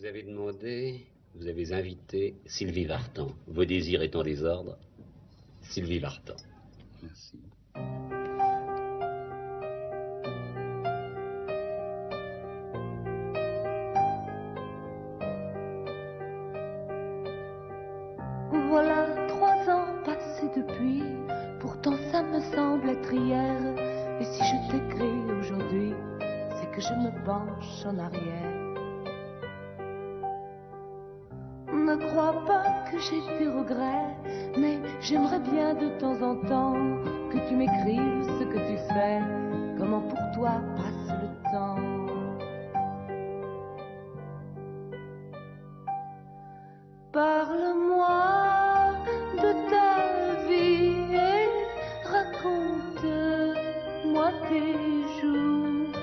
Vous avez demandé, vous avez invité Sylvie Vartan. Vos désirs étant des ordres, Sylvie Vartan. Merci. Voilà 3 ans passés depuis, pourtant ça me semble être hier. Et si je t'écris aujourd'hui, c'est que je me penche en arrière. Ne crois pas que j'ai des regrets, mais j'aimerais bien de temps en temps que tu m'écrives ce que tu fais, comment pour toi passe le temps. Parle-moi de ta vie et raconte-moi tes jours.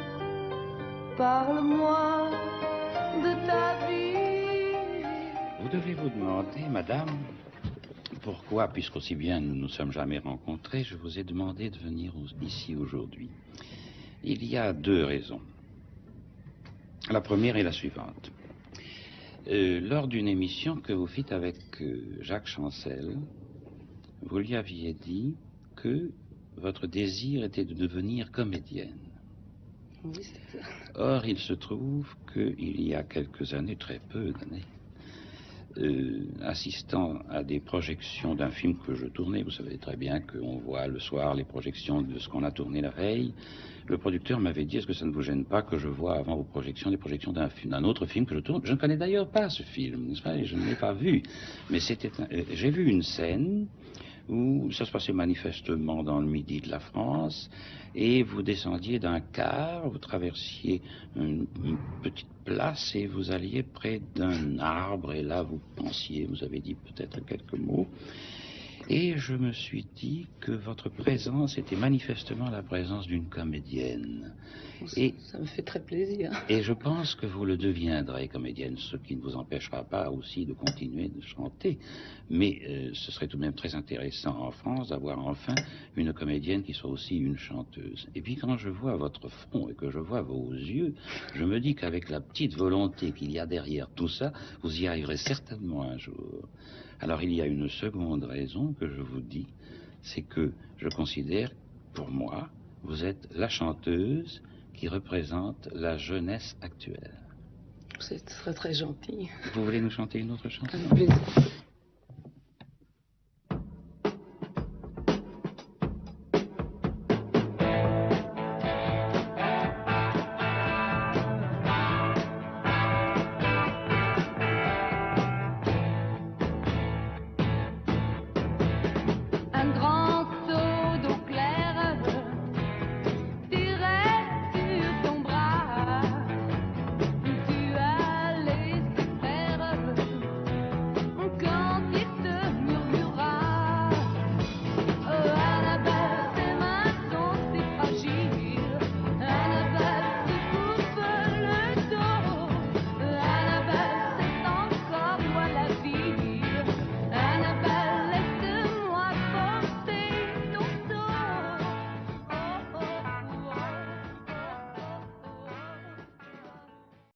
Parle-moi de ta vie. Vous devez vous demander, madame, pourquoi, puisqu'aussi bien nous ne nous sommes jamais rencontrés, je vous ai demandé de venir ici aujourd'hui. Il y a 2 raisons. La première est la suivante. Lors d'une émission que vous fîtes avec Jacques Chancel, vous lui aviez dit que votre désir était de devenir comédienne. Oui, c'est ça. Or, il se trouve qu'il y a quelques années, très peu d'années, assistant à des projections d'un film que je tournais, vous savez très bien qu'on voit le soir les projections de ce qu'on a tourné la veille, le producteur m'avait dit: est-ce que ça ne vous gêne pas que je vois avant vos projections les projections d'un autre film que je tourne? Je ne connais d'ailleurs pas ce film, n'est-ce pas? Et je ne l'ai pas vu, mais j'ai vu une scène où ça se passait manifestement dans le midi de la France, et vous descendiez d'un car, vous traversiez une petite place et vous alliez près d'un arbre, et là vous pensiez, vous avez dit peut-être quelques mots, et je me suis dit que votre présence était manifestement la présence d'une comédienne. Et ça me fait très plaisir. Et je pense que vous le deviendrez, comédienne, ce qui ne vous empêchera pas aussi de continuer de chanter. Mais ce serait tout de même très intéressant en France d'avoir enfin une comédienne qui soit aussi une chanteuse. Et puis quand je vois votre front et que je vois vos yeux, je me dis qu'avec la petite volonté qu'il y a derrière tout ça, vous y arriverez certainement un jour. Alors il y a une seconde raison que je vous dis, c'est que je considère, pour moi, vous êtes la chanteuse qui représente la jeunesse actuelle. C'est très très gentil. Vous voulez nous chanter une autre chanson? Avec plaisir.